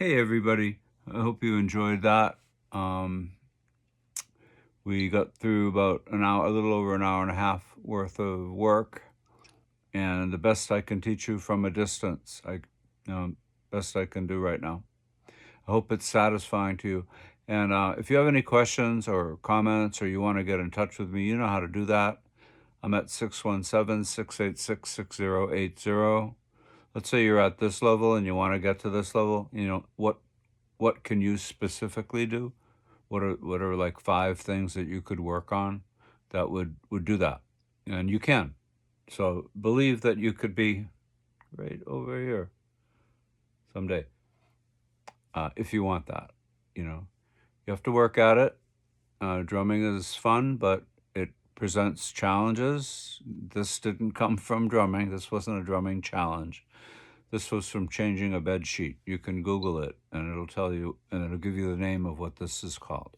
Hey, everybody. I hope you enjoyed that. Um, we got through about an hour, a little over an hour and a half worth of work, and the best I can teach you from a distance. Best I can do right now. I hope it's satisfying to you. And if you have any questions or comments or you want to get in touch with me, you know how to do that. I'm at 617-686-6080. Let's say you're at this level and you want to get to this level. What can you specifically do? What are like 5 things that you could work on that would do that? And you can. So believe that you could be right over here someday, if you want that. You know, you have to work at it. Drumming is fun, but it presents challenges. This didn't come from drumming. This wasn't a drumming challenge. This was from changing a bed sheet. You can Google it, and it'll tell you, and it'll give you the name of what this is called.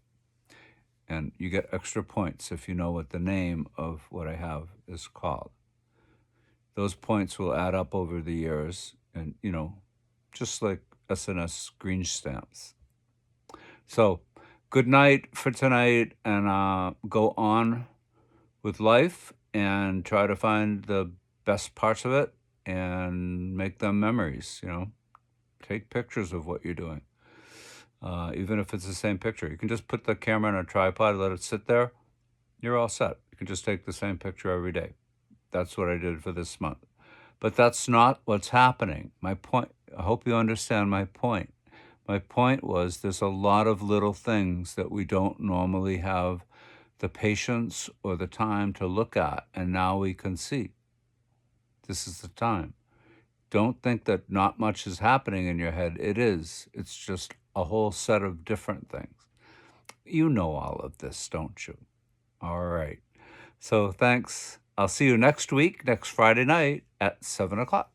And you get extra points if you know what the name of what I have is called. Those points will add up over the years, and just like SNS green stamps. So, good night for tonight, and go on with life and try to find the best parts of it and make them memories. Take pictures of what you're doing. Even if it's the same picture, you can just put the camera on a tripod, let it sit there. You're all set. You can just take the same picture every day. That's what I did for this month. But that's not what's happening. My point, I hope you understand my point. My point was there's a lot of little things that we don't normally have the patience or the time to look at, and now we can see. This is the time. Don't think that not much is happening in your head. It is. It's just a whole set of different things. You know all of this, don't you? All right. So thanks. I'll see you next week, next Friday night at 7 o'clock.